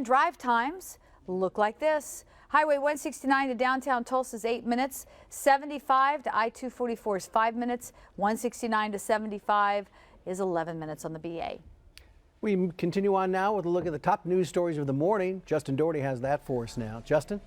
Drive times look like this. Highway 169 to downtown Tulsa is 8 minutes. 75 to I-244 is 5 minutes. 169 to 75 is 11 minutes on the BA. We continue on now with a look at the top news stories of the morning. Justin Doherty has that for us now. Justin?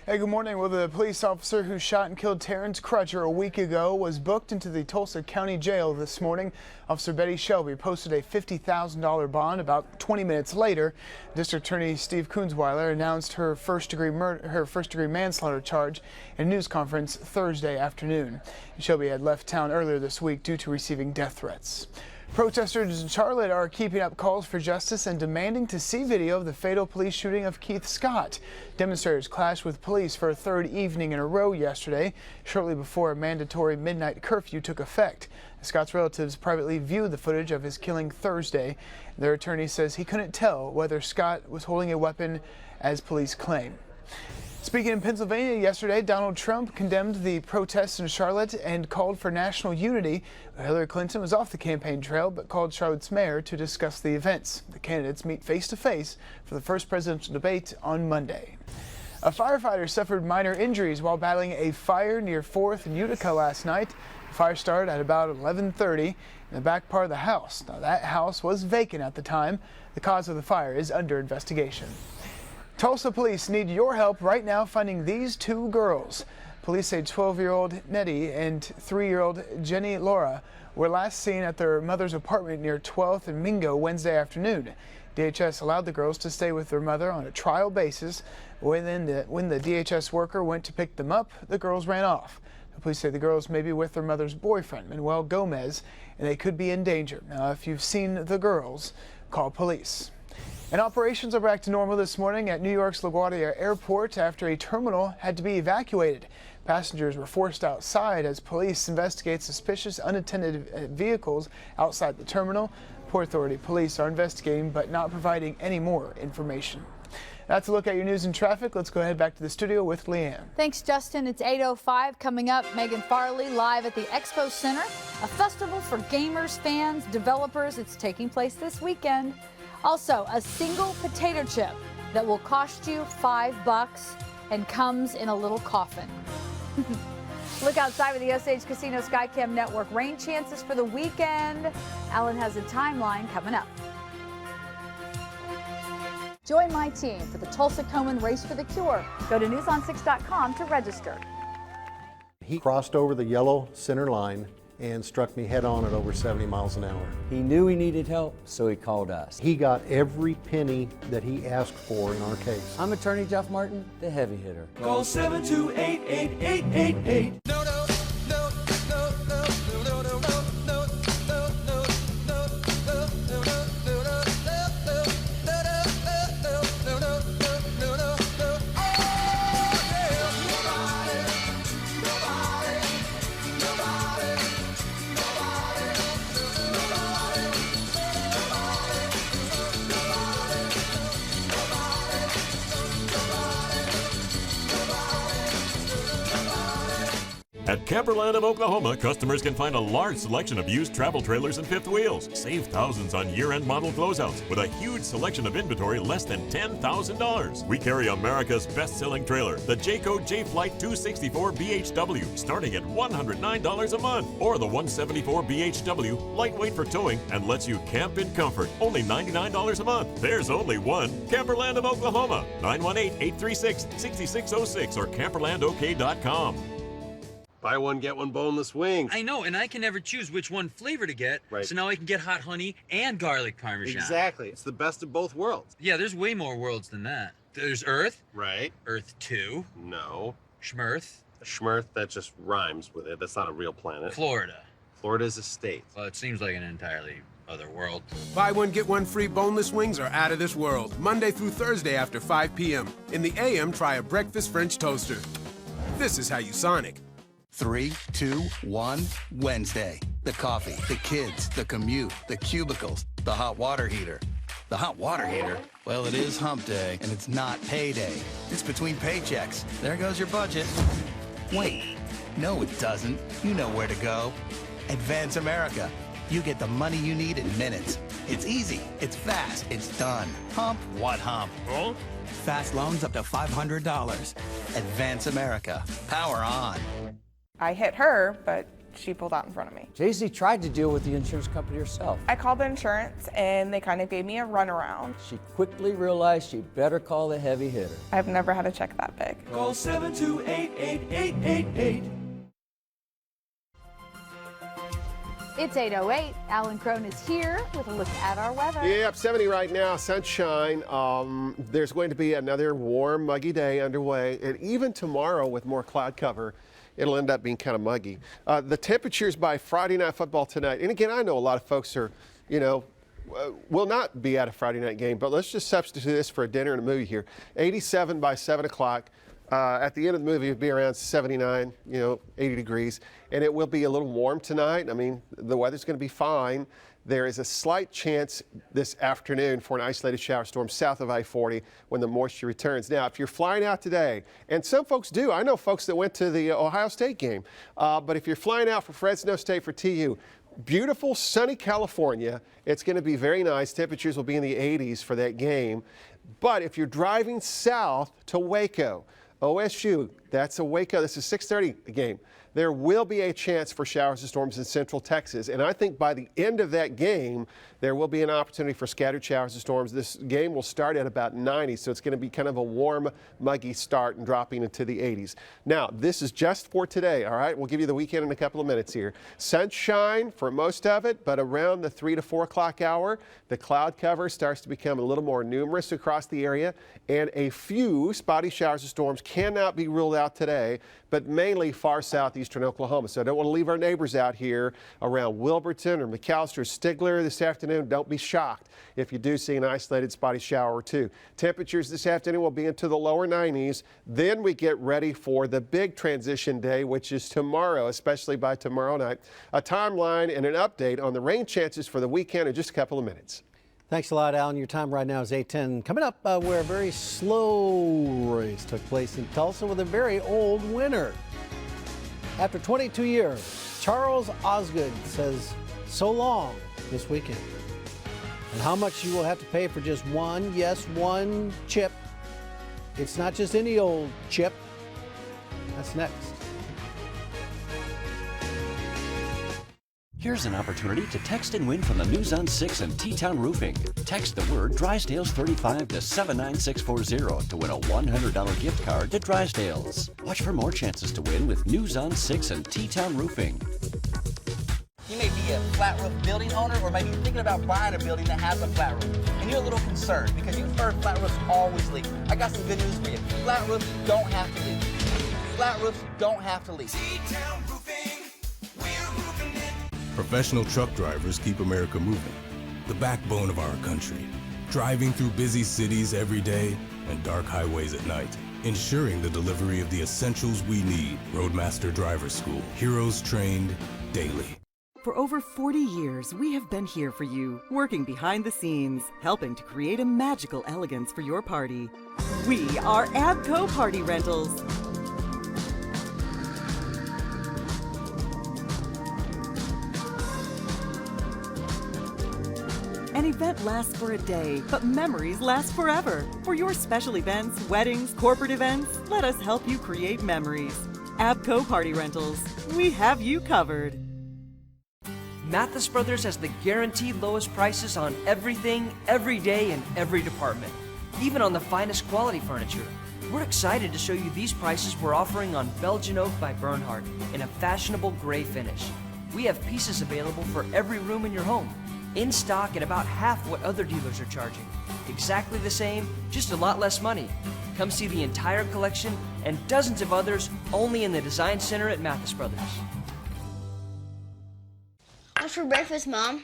Hey, good morning. Well, the police officer who shot and killed Terrence Crutcher a week ago was booked into the Tulsa County Jail this morning. Officer Betty Shelby posted a $50,000 bond. About 20 minutes later, District Attorney Steve Kunzweiler announced her first-degree manslaughter charge in a news conference Thursday afternoon. Shelby had left town earlier this week due to receiving death threats. Protesters in Charlotte are keeping up calls for justice and demanding to see video of the fatal police shooting of Keith Scott. Demonstrators clashed with police for a third evening in a row yesterday, shortly before a mandatory midnight curfew took effect. Scott's relatives privately viewed the footage of his killing Thursday. Their attorney says he couldn't tell whether Scott was holding a weapon, as police claim. Speaking in Pennsylvania yesterday, Donald Trump condemned the protests in Charlotte and called for national unity. Hillary Clinton was off the campaign trail but called Charlotte's mayor to discuss the events. The candidates meet face-to-face for the first presidential debate on Monday. A firefighter suffered minor injuries while battling a fire near 4th and Utica last night. The fire started at about 11:30 in the back part of the house. Now, that house was vacant at the time. The cause of the fire is under investigation. Tulsa police need your help right now finding these two girls. Police say 12-year-old Nettie and 3-year-old Jenny Laura were last seen at their mother's apartment near 12th and Mingo Wednesday afternoon. DHS allowed the girls to stay with their mother on a trial basis. When the DHS worker went to pick them up, the girls ran off. The police say the girls may be with their mother's boyfriend, Manuel Gomez, and they could be in danger. Now, if you've seen the girls, call police. And operations are back to normal this morning at New York's LaGuardia Airport after a terminal had to be evacuated. Passengers were forced outside as police investigate suspicious unattended vehicles outside the terminal. Port Authority police are investigating but not providing any more information. That's a look at your news and traffic. Let's go ahead back to the studio with Leanne. Thanks, Justin. It's 8:05. Coming up, Meagan Farley live at the Expo Center, a festival for gamers, fans, developers. It's taking place this weekend. Also, a single potato chip that will cost you $5 and comes in a little coffin. Look outside with the SH Casino Skycam Network. Rain chances for the weekend. Alan has a timeline coming up. Join my team for the Tulsa Komen Race for the Cure. Go to newson6.com to register. He crossed over the yellow center line and struck me head on at over 70 miles an hour. He knew he needed help, so he called us. He got every penny that he asked for in our case. I'm attorney Jeff Martin, the heavy hitter. Call 728-8888. No, no, no, no, no, no, no, no, no, no, no, At Camperland of Oklahoma, customers can find a large selection of used travel trailers and fifth wheels. Save thousands on year-end model closeouts with a huge selection of inventory less than $10,000. We carry America's best-selling trailer, the Jayco J-Flight 264 BHW, starting at $109 a month. Or the 174 BHW, lightweight for towing and lets you camp in comfort, only $99 a month. There's only one. Camperland of Oklahoma, 918-836-6606 or camperlandok.com. Buy one, get one boneless wings. I know, and I can never choose which one flavor to get. Right. So now I can get hot honey and garlic parmesan. Exactly. It's the best of both worlds. Yeah, there's way more worlds than that. There's Earth. Right. Earth 2. No. Schmirth. Schmirth, that just rhymes with it. That's not a real planet. Florida. Florida is a state. Well, it seems like an entirely other world. Buy one, get one free boneless wings are out of this world. Monday through Thursday after 5 p.m. In the AM, try a breakfast French toaster. This is how you Sonic. 3, 2, 1, Wednesday. The coffee, the kids, the commute, the cubicles, the hot water heater. The hot water heater? Well, it is hump day, and it's not payday. It's between paychecks. There goes your budget. Wait, no it doesn't. You know where to go. Advance America. You get the money you need in minutes. It's easy, it's fast, it's done. Hump what hump? Huh? Fast loans up to $500. Advance America. Power on. I hit her, but she pulled out in front of me. Jaycee tried to deal with the insurance company herself. I called the insurance and they kind of gave me a runaround. She quickly realized she better call the heavy hitter. I've never had a check that big. Call 728-8888. It's 8:08. Alan Crone is here with a look at our weather. Yep, 70 right now, sunshine. There's going to be another warm, muggy day underway, and even tomorrow with more cloud cover, it'll end up being kind of muggy. The temperatures by Friday Night Football tonight, and again, I know a lot of folks are, will not be at a Friday night game, but let's just substitute this for a dinner and a movie here. 87 by 7 o'clock. At the end of the movie, it'll be around 79, 80 degrees, and it will be a little warm tonight. I mean, the weather's going to be fine. There is a slight chance this afternoon for an isolated shower storm south of I-40 when the moisture returns. Now, if you're flying out today, and some folks do, I know folks that went to the Ohio State game, but if you're flying out for Fresno State for TU, beautiful sunny California, it's going to be very nice. Temperatures will be in the 80s for that game. But if you're driving south to Waco, OSU, that's a Waco, this is 6:30 game. There will be a chance for showers and storms in central Texas. And I think by the end of that game, there will be an opportunity for scattered showers and storms. This game will start at about 90, so it's going to be kind of a warm, muggy start and dropping into the 80s. Now, this is just for today, all right? We'll give you the weekend in a couple of minutes here. Sunshine for most of it, but around the 3 to 4 o'clock hour, the cloud cover starts to become a little more numerous across the area, and a few spotty showers and storms cannot be ruled out today, but mainly far southeastern Oklahoma. So I don't want to leave our neighbors out here around Wilburton or McAllister or Stigler this afternoon. Don't be shocked if you do see an isolated spotty shower or two. Temperatures this afternoon will be into the lower 90s. Then we get ready for the big transition day, which is tomorrow, especially by tomorrow night. A timeline and an update on the rain chances for the weekend in just a couple of minutes. Thanks a lot, Alan. Your time right now is 8:10. Coming up, where a very slow race took place in Tulsa with a very old winner. After 22 years, Charles Osgood says so long this weekend. And how much you will have to pay for just one, yes, one chip. It's not just any old chip. That's next. Here's an opportunity to text and win from the News on 6 and T-Town Roofing. Text the word Drysdale's 35 to 79640 to win a $100 gift card to Drysdale's. Watch for more chances to win with News on 6 and T-Town Roofing. You may be a flat roof building owner or maybe thinking about buying a building that has a flat roof. And you're a little concerned because you've heard flat roofs always leak. I got some good news for you. Flat roofs don't have to leak. Flat roofs don't have to leak. T-Town Roofing, we're roofing it. Professional truck drivers keep America moving, the backbone of our country. Driving through busy cities every day and dark highways at night, ensuring the delivery of the essentials we need. Roadmaster Driver School, heroes trained daily. For over 40 years, we have been here for you, working behind the scenes, helping to create a magical elegance for your party. We are ABCO Party Rentals. An event lasts for a day, but memories last forever. For your special events, weddings, corporate events, let us help you create memories. ABCO Party Rentals. We have you covered. Mathis Brothers has the guaranteed lowest prices on everything, every day, in every department, even on the finest quality furniture. We're excited to show you these prices we're offering on Belgian Oak by Bernhardt in a fashionable gray finish. We have pieces available for every room in your home, in stock at about half what other dealers are charging. Exactly the same, just a lot less money. Come see the entire collection and dozens of others only in the Design Center at Mathis Brothers. What's for breakfast, Mom?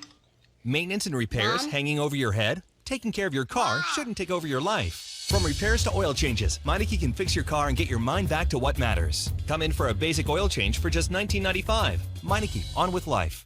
Maintenance and repairs hanging over your head? Taking care of your car shouldn't take over your life. From repairs to oil changes, Meineke can fix your car and get your mind back to what matters. Come in for a basic oil change for just $19.95. Meineke, on with life.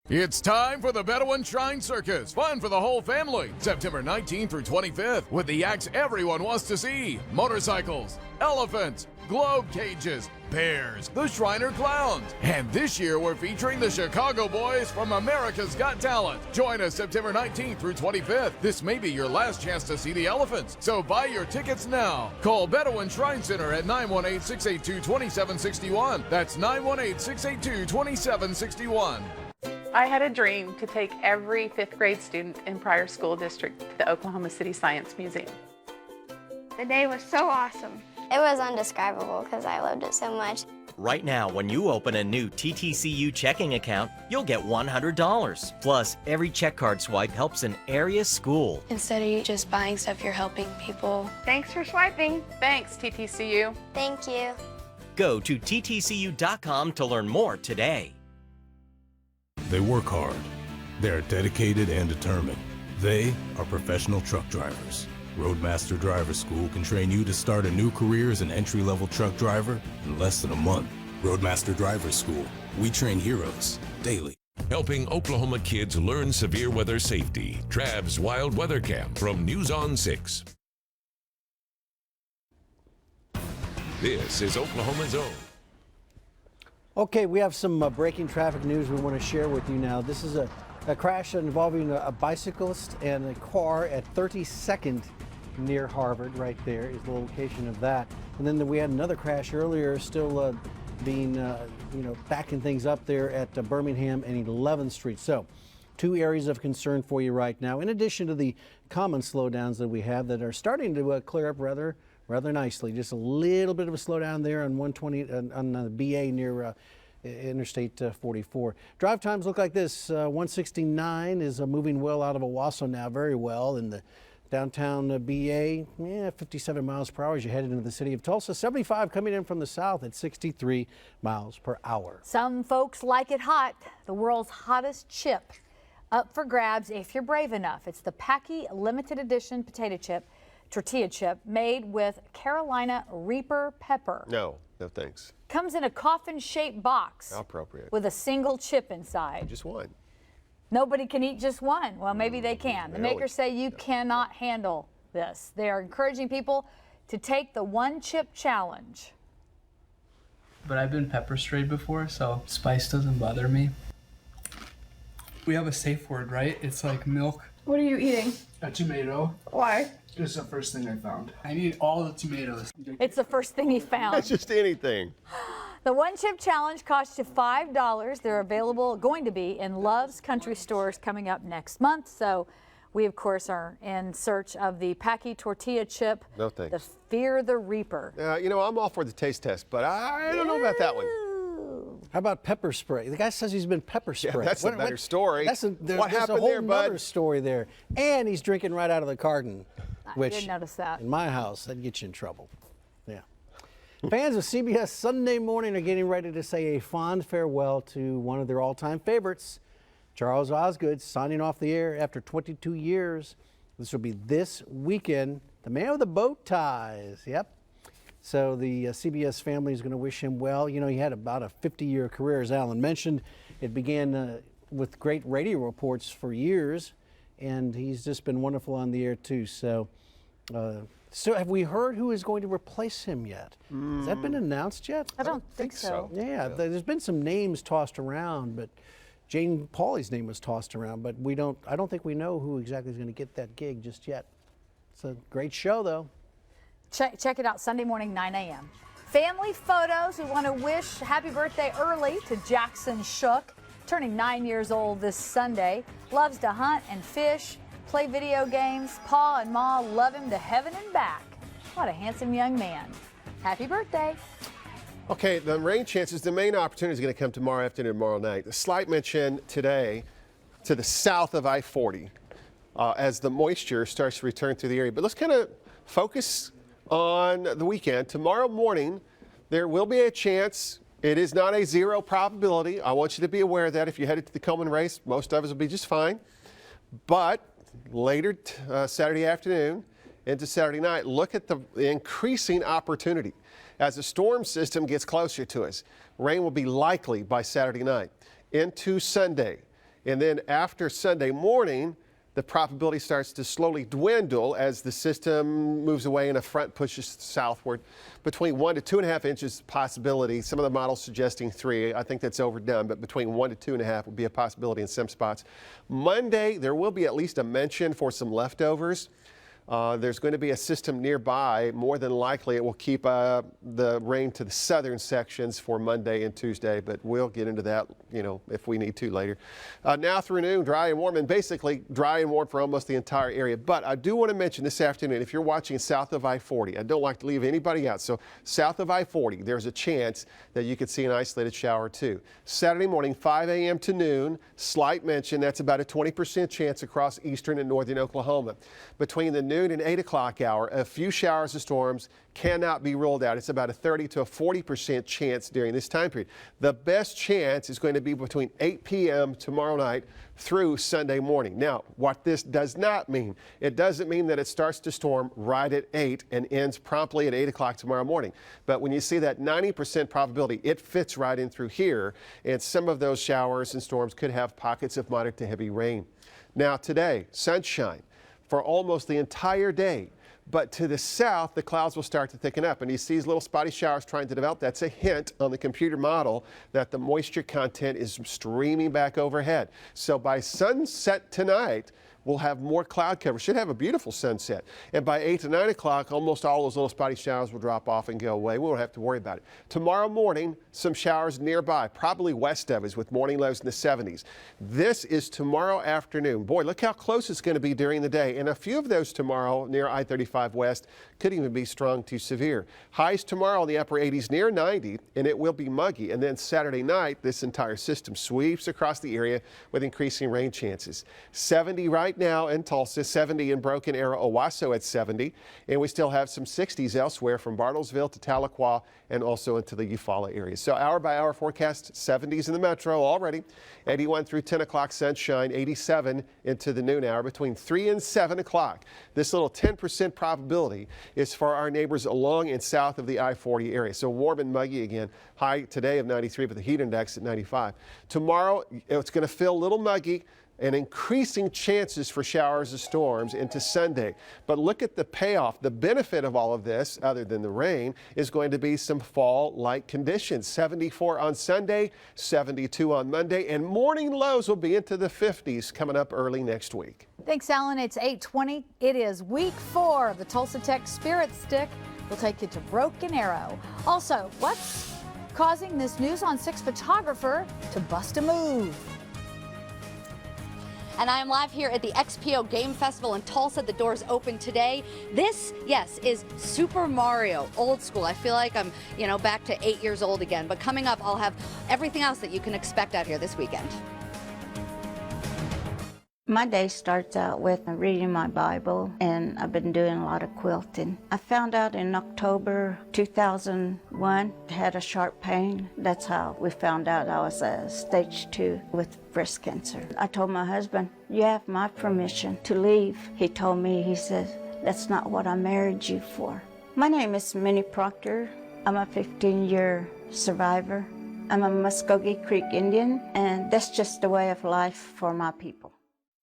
It's time for the Bedouin Shrine Circus. Fun for the whole family. September 19th through 25th with the acts everyone wants to see. Motorcycles, elephants, globe cages, bears, the Shriner Clowns. And this year we're featuring the Chicago Boys from America's Got Talent. Join us September 19th through 25th. This may be your last chance to see the elephants, so buy your tickets now. Call Bedouin Shrine Center at 918-682-2761. That's 918-682-2761. I had a dream to take every 5th grade student in Pryor School District to the Oklahoma City Science Museum. The day was so awesome. It was indescribable because I loved it so much. Right now, when you open a new TTCU checking account, you'll get $100. Plus, every check card swipe helps an area school. Instead of just buying stuff, you're helping people. Thanks for swiping. Thanks, TTCU. Thank you. Go to ttcu.com to learn more today. They work hard. They're dedicated and determined. They are professional truck drivers. Roadmaster Driver School can train you to start a new career as an entry-level truck driver in less than a month. Roadmaster Driver School. We train heroes daily. Helping Oklahoma kids learn severe weather safety. Trav's Wild Weather Camp from News on 6. This is Oklahoma's Own. Okay, we have some breaking traffic news we want to share with you now. This is a crash involving a bicyclist and a car at 32nd near Harvard. Right there is the location of that. And then we had another crash earlier, still backing things up there at Birmingham and 11th Street. So, two areas of concern for you right now, in addition to the common slowdowns that we have that are starting to clear up rather nicely. Just a little bit of a slowdown there on 120 on the BA near Interstate 44. Drive times look like this. 169 is moving well out of Owasso now, very well. In the downtown BA, 57 miles per hour as you head into the city of Tulsa. 75 coming in from the south at 63 miles per hour. Some folks like it hot. The world's hottest chip up for grabs if you're brave enough. It's the Packy limited edition tortilla chip made with Carolina Reaper pepper. No thanks. Comes in a coffin-shaped box. How appropriate. With a single chip inside. Just one. Nobody can eat just one. Well, maybe they can. The makers say you cannot handle this. They are encouraging people to take the one chip challenge. But I've been pepper sprayed before, so spice doesn't bother me. We have a safe word, right? It's like milk. What are you eating? A tomato. Why? It's the first thing I found. I need all the tomatoes. It's the first thing he found. That's just anything. The one chip challenge costs you $5. They're going to be in Love's Country stores coming up next month. So we, of course, are in search of the Packy tortilla chip. No thanks. The Fear the Reaper. I'm all for the taste test, but I don't know about that one. How about pepper spray? The guy says he's been pepper sprayed. Yeah, that's a better story. There's what happened a whole there, bud? other story there. And he's drinking right out of the carton. I didn't notice that. In my house, that'd get you in trouble. Yeah. Fans of CBS Sunday Morning are getting ready to say a fond farewell to one of their all-time favorites, Charles Osgood, signing off the air after 22 years. This will be this weekend. The man with the bow ties. Yep. So the CBS family is going to wish him well. You know, he had about a 50-year career, as Alan mentioned. It began with great radio reports for years, and he's just been wonderful on the air, too. So have we heard who is going to replace him yet? Has that been announced yet? I don't think so. Yeah, there's been some names tossed around, but Jane Pauley's name was tossed around, but I don't think we know who exactly is going to get that gig just yet. It's a great show, though. Check it out Sunday morning, 9 a.m. Family photos. We want to wish happy birthday early to Jackson Shook, turning 9 years old this Sunday. Loves to hunt and fish, play video games. Pa and Ma love him to heaven and back. What a handsome young man. Happy birthday. Okay, the rain chances, the main opportunity is going to come tomorrow afternoon, tomorrow night. A slight mention today to the south of I-40 as the moisture starts to return through the area. But let's kind of focus on the weekend. Tomorrow morning, there will be a chance. It is not a zero probability. I want you to be aware of that. If you headed to the Coleman race, most of us will be just fine. But later Saturday afternoon into Saturday night, look at the increasing opportunity. As the storm system gets closer to us, rain will be likely by Saturday night into Sunday. And then after Sunday morning, the probability starts to slowly dwindle as the system moves away and a front pushes southward. Between 1 to 2.5 inches possibility. Some of the models suggesting 3. I think that's overdone, but between 1 to 2.5 would be a possibility in some spots. Monday, there will be at least a mention for some leftovers. There's going to be a system nearby. More than likely, it will keep the rain to the southern sections for Monday and Tuesday, but we'll get into that, if we need to later. Now through noon, dry and warm, and basically dry and warm for almost the entire area. But I do want to mention this afternoon, if you're watching south of I-40, I don't like to leave anybody out. So south of I-40, there's a chance that you could see an isolated shower or two. Saturday morning, 5 a.m. to noon, slight mention. That's about a 20% chance across eastern and northern Oklahoma. Between the noon and 8 o'clock hour, a few showers and storms cannot be ruled out. It's about a 30 to a 40% chance during this time period. The best chance is going to be between 8 p.m. tomorrow night through Sunday morning. Now, what this does not mean, it doesn't mean that it starts to storm right at 8 and ends promptly at 8 o'clock tomorrow morning. But when you see that 90% probability, it fits right in through here, and some of those showers and storms could have pockets of moderate to heavy rain. Now today, sunshine for almost the entire day. But to the south, the clouds will start to thicken up, and you see these little spotty showers trying to develop. That's a hint on the computer model that the moisture content is streaming back overhead. So by sunset tonight, we'll have more cloud cover. Should have a beautiful sunset. And by 8 to 9 o'clock, almost all those little spotty showers will drop off and go away. We won't have to worry about it. Tomorrow morning, some showers nearby, probably west of us with morning lows in the 70s. This is tomorrow afternoon. Boy, look how close it's going to be during the day. And a few of those tomorrow near I-35 West could even be strong to severe. Highs tomorrow in the upper 80s near 90, and it will be muggy. And then Saturday night, this entire system sweeps across the area with increasing rain chances. 70 right now in Tulsa, 70 in Broken Arrow, Owasso at 70, and we still have some 60s elsewhere from Bartlesville to Tahlequah and also into the Eufaula area. So hour by hour forecast, 70s in the metro already, 81 through 10 o'clock sunshine, 87 into the noon hour between 3 and 7 o'clock. This little 10% probability is for our neighbors along and south of the I-40 area. So warm and muggy again, high today of 93, but the heat index at 95. Tomorrow, it's going to feel a little muggy, and increasing chances for showers and storms into Sunday. But look at the payoff. The benefit of all of this, other than the rain, is going to be some fall-like conditions. 74 on Sunday, 72 on Monday, and morning lows will be into the 50s coming up early next week. Thanks, Alan. It's 8:20. It is week 4 of the Tulsa Tech Spirit Stick. We'll take you to Broken Arrow. Also, what's causing this News on 6 photographer to bust a move? And I am live here at the XPO Game Festival in Tulsa. The doors open today. This, yes, is Super Mario, old school. I feel like I'm, back to 8 years old again. But coming up, I'll have everything else that you can expect out here this weekend. My day starts out with reading my Bible, and I've been doing a lot of quilting. I found out in October 2001, I had a sharp pain. That's how we found out I was stage 2 with breast cancer. I told my husband, you have my permission to leave. He told me, he says, that's not what I married you for. My name is Minnie Proctor. I'm a 15-year survivor. I'm a Muskogee Creek Indian, and that's just the way of life for my people.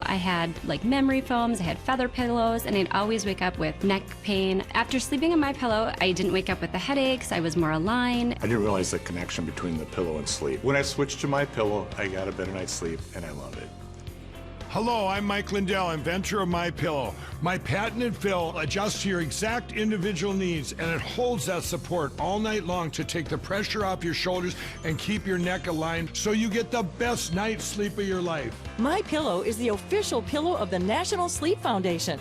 I had memory foams, I had feather pillows, and I'd always wake up with neck pain. After sleeping on my pillow, I didn't wake up with the headaches, I was more aligned. I didn't realize the connection between the pillow and sleep. When I switched to my pillow, I got a better night's sleep, and I love it. Hello, I'm Mike Lindell, inventor of MyPillow. My patented fill adjusts to your exact individual needs, and it holds that support all night long to take the pressure off your shoulders and keep your neck aligned so you get the best night's sleep of your life. MyPillow is the official pillow of the National Sleep Foundation.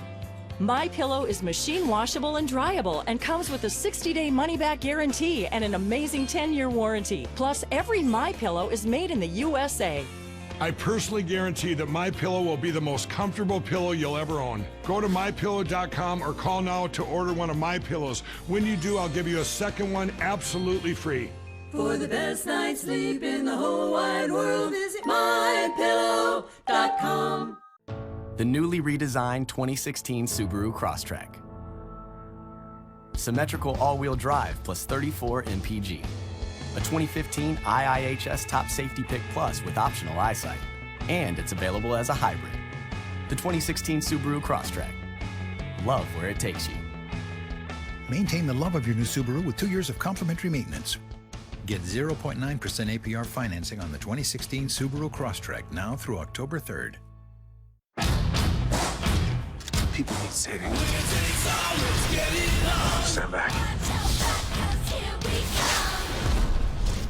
MyPillow is machine washable and dryable and comes with a 60-day money-back guarantee and an amazing 10-year warranty. Plus, every MyPillow is made in the USA. I personally guarantee that MyPillow will be the most comfortable pillow you'll ever own. Go to MyPillow.com or call now to order one of my pillows. When you do, I'll give you a second one absolutely free. For the best night's sleep in the whole wide world, visit MyPillow.com. The newly redesigned 2016 Subaru Crosstrek. Symmetrical all-wheel drive plus 34 mpg. A 2015 IIHS Top Safety Pick Plus with optional eyesight, and it's available as a hybrid. the 2016 Subaru Crosstrek. Love where it takes you. Maintain the love of your new Subaru with 2 years of complimentary maintenance. Get 0.9% APR financing on the 2016 Subaru Crosstrek now through October 3rd. People need saving. Stand back.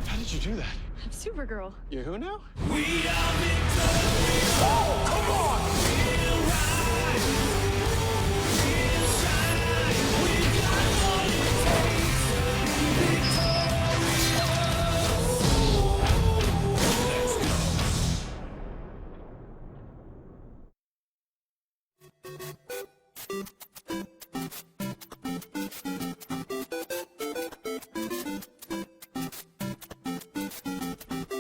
How did you do that? I'm Supergirl. You're who now?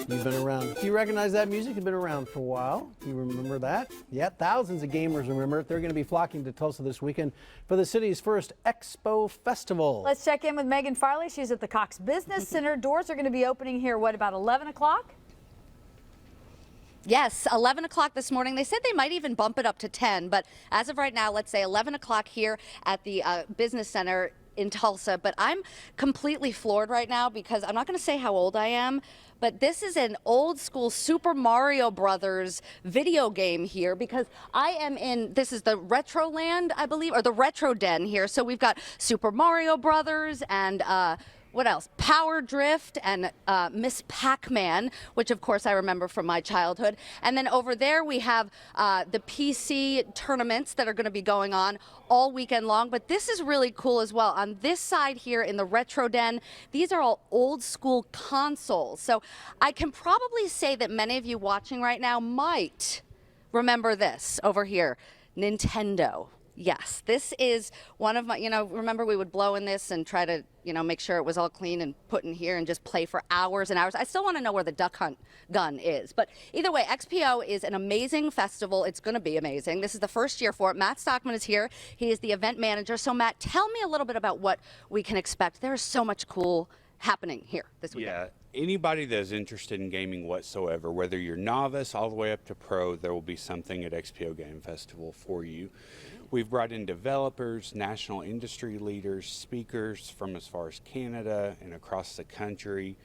You've been around. If you recognize that music, you've been around for a while. You remember that? Yeah, thousands of gamers remember it. They're going to be flocking to Tulsa this weekend for the city's first XPO Festival. Let's check in with Meagan Farley. She's at the Cox Business Center. Doors are going to be opening here, what, about 11 o'clock? Yes, 11 o'clock this morning. They said they might even bump it up to 10, but as of right now, let's say 11 o'clock here at the Business Center in Tulsa. But I'm completely floored right now because I'm not going to say how old I am, but this is an old school Super Mario Brothers video game here because I am in, this is the Retro Land, I believe, or the Retro Den here. So we've got Super Mario Brothers and what else? Power Drift and Miss Pac-Man, which of course I remember from my childhood. And then over there we have the PC tournaments that are going to be going on all weekend long. But this is really cool as well. On this side here in the Retro Den, these are all old school consoles. So I can probably say that many of you watching right now might remember this over here, Nintendo. Yes, this is one of my, remember we would blow in this and try to, make sure it was all clean and put in here and just play for hours and hours. I still want to know where the duck hunt gun is. But either way, XPO is an amazing festival. It's going to be amazing. This is the first year for it. Matt Stockman is here. He is the event manager. So Matt, tell me a little bit about what we can expect. There's so much cool happening here this weekend. Yeah, anybody that's interested in gaming whatsoever, whether you're novice all the way up to pro, there will be something at XPO Game Festival for you. We've brought in developers, national industry leaders, speakers from as far as Canada and across the country.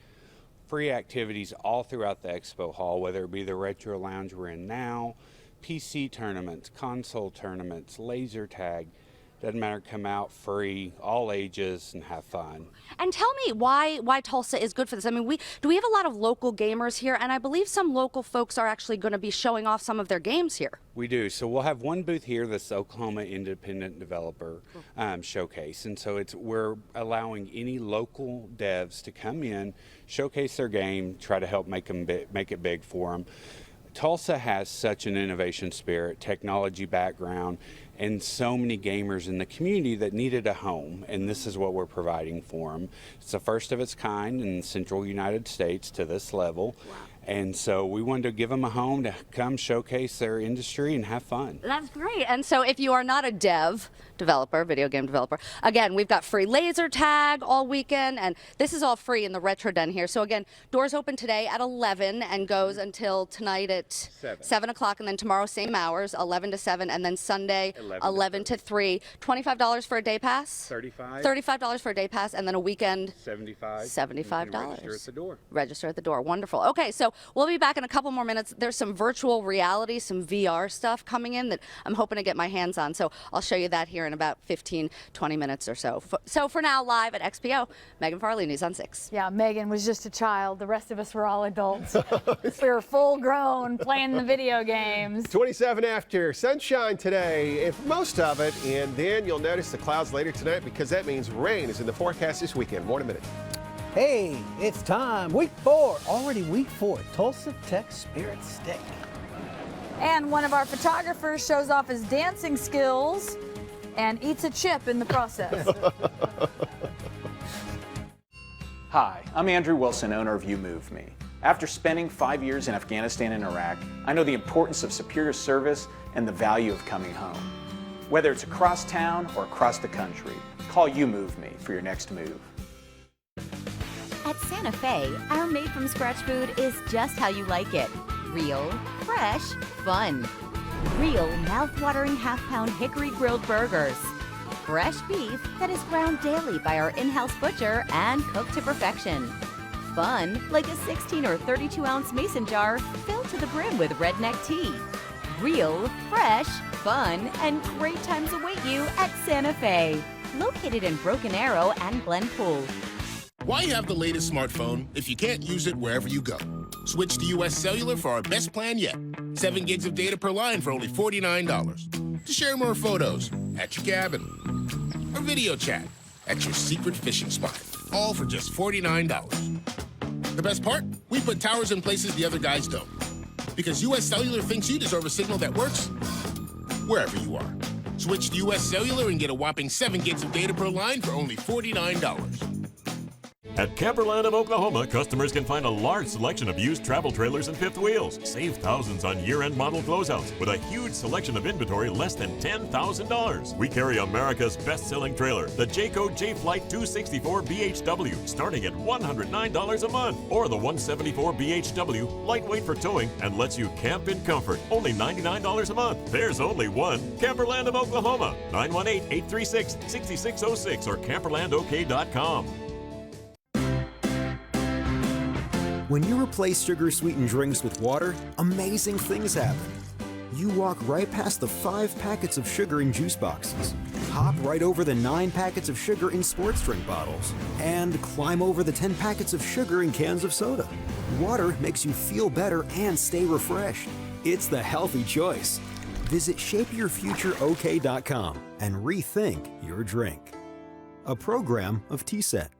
Free activities all throughout the expo hall, whether it be the retro lounge we're in now, PC tournaments, console tournaments, laser tag. Doesn't matter, come out free, all ages, and have fun. And tell me why Tulsa is good for this. I mean, we have a lot of local gamers here, and I believe some local folks are actually going to be showing off some of their games here. We do. So we'll have one booth here that's the Oklahoma Independent Developer Showcase. And so we're allowing any local devs to come in, showcase their game, try to help make it big for them. Tulsa has such an innovation spirit, technology background, and so many gamers in the community that needed a home, and this is what we're providing for them. It's the first of its kind in the central United States to this level. Wow. And so we wanted to give them a home to come showcase their industry and have fun. That's great. And so if you are not a developer, video game developer, again, we've got free laser tag all weekend, and this is all free in the Retro Den here. So again, doors open today at 11 and goes until tonight at 7 o'clock, and then tomorrow same hours, 11 to 7, and then Sunday 11 to 3. $25 for a day pass? $35 for a day pass, and then a weekend? $75. Register at the door. Register at the door. Wonderful. Okay, so we'll be back in a couple more minutes. There's some virtual reality, some VR stuff coming in that I'm hoping to get my hands on. So I'll show you that here in about 15, 20 minutes or so. So for now, live at XPO, Meagan Farley, News on 6. Yeah, Meagan was just a child. The rest of us were all adults. We were full grown playing the video games. 27 after, sunshine today, if most of it, and then you'll notice the clouds later tonight because that means rain is in the forecast this weekend. More in a minute. Hey, it's time. Week 4, already week 4, Tulsa Tech Spirit Stick. And one of our photographers shows off his dancing skills and eats a chip in the process. Hi, I'm Andrew Wilson, owner of You Move Me. After spending 5 years in Afghanistan and Iraq, I know the importance of superior service and the value of coming home. Whether it's across town or across the country, call You Move Me for your next move. At Santa Fe, our made-from-scratch food is just how you like it. Real, fresh, fun. Real mouth-watering half-pound hickory grilled burgers. Fresh beef that is ground daily by our in-house butcher and cooked to perfection. Fun, like a 16 or 32-ounce mason jar filled to the brim with redneck tea. Real, fresh, fun, and great times await you at Santa Fe. Located in Broken Arrow and Glenpool. Why have the latest smartphone if you can't use it wherever you go? Switch to US Cellular for our best plan yet. 7 gigs of data per line for only $49. To share more photos at your cabin. Or video chat at your secret fishing spot. All for just $49. The best part? We put towers in places the other guys don't. Because US Cellular thinks you deserve a signal that works wherever you are. Switch to US Cellular and get a whopping 7 gigs of data per line for only $49. At Camperland of Oklahoma, customers can find a large selection of used travel trailers and fifth wheels. Save thousands on year-end model closeouts with a huge selection of inventory less than $10,000. We carry America's best-selling trailer, the Jayco J-Flight 264 BHW, starting at $109 a month. Or the 174 BHW, lightweight for towing and lets you camp in comfort, only $99 a month. There's only one. Camperland of Oklahoma, 918-836-6606 or camperlandok.com. When you replace sugar-sweetened drinks with water, amazing things happen. You walk right past the 5 packets of sugar in juice boxes, hop right over the 9 packets of sugar in sports drink bottles, and climb over the 10 packets of sugar in cans of soda. Water makes you feel better and stay refreshed. It's the healthy choice. Visit shapeyourfutureok.com and rethink your drink. A program of TSET.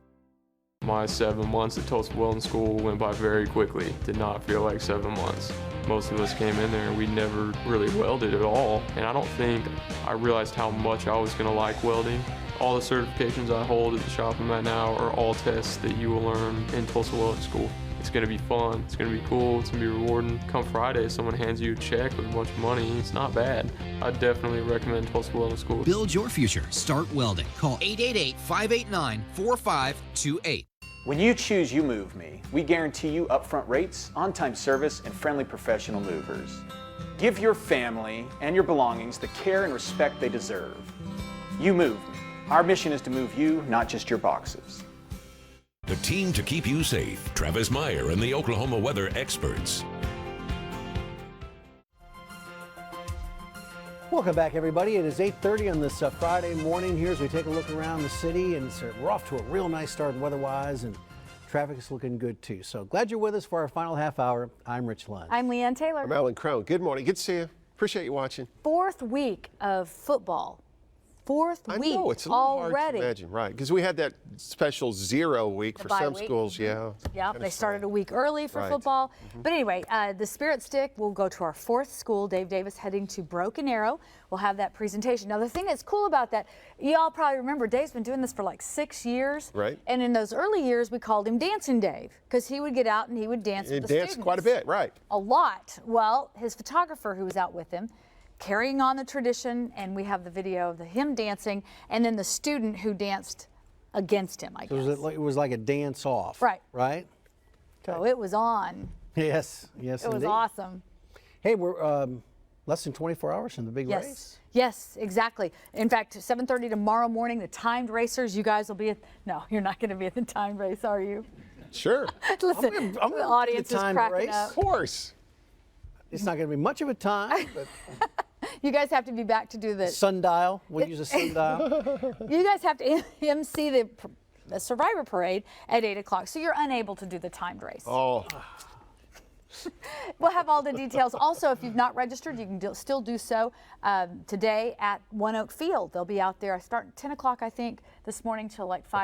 My 7 months at Tulsa Welding School went by very quickly. Did not feel like 7 months. Most of us came in there and we never really welded at all. And I don't think I realized how much I was going to like welding. All the certifications I hold at the shop I'm at now are all tests that you will learn in Tulsa Welding School. It's going to be fun, it's going to be cool, it's going to be rewarding. Come Friday, someone hands you a check with a bunch of money. It's not bad. I definitely recommend Tulsa Welding School. Build your future. Start welding. Call 888-589-4528. When you choose You Move Me, we guarantee you upfront rates, on-time service, and friendly professional movers. Give your family and your belongings the care and respect they deserve. You Move Me. Our mission is to move you, not just your boxes. The team to keep you safe, Travis Meyer and the Oklahoma weather experts. Welcome back, everybody. It is 8:30 on this Friday morning here as we take a look around the city, and we're off to a real nice start weather-wise, and traffic is looking good too. So glad you're with us for our final half hour. I'm Rich Lund. I'm Leanne Taylor. I'm Alan Crone. Good morning. Good to see you. Appreciate you watching. 4th week of football. 4th week I know, it's a little already. hard to imagine, right? Because we had that special 0 week for some schools, yeah. Yeah, they started a week early for football. But anyway, the Spirit Stick will go to our 4th school. Dave Davis heading to Broken Arrow. We'll have that presentation. Now, the thing that's cool about that, y'all probably remember, Dave's been doing this for like 6 years. Right. And in those early years, we called him Dancing Dave because he would get out and he would dance with the students. He danced quite a bit, right. A lot. Well, his photographer who was out with him, carrying on the tradition, and we have the video of him dancing, and then the student who danced against him, I guess. So it was like a dance-off. Right. Right? So it was on. Yes, it was awesome. Hey, we're less than 24 hours from the big race. Yes, exactly. In fact, 7:30 tomorrow morning, the timed racers, you guys will be at, no, you're not going to be at the timed race, are you? Sure. Listen, I'm the audience is cracking race. up. Of course. It's not going to be much of a time, but you guys have to be back to do the sundial. We'll use a sundial. You guys have to MC the Survivor Parade at 8 o'clock, so you're unable to do the timed race. Oh. We'll have all the details. Also, if you've not registered, you can still do so today at One Oak Field. They'll be out there. I start at 10 o'clock, I think, this morning till like 5.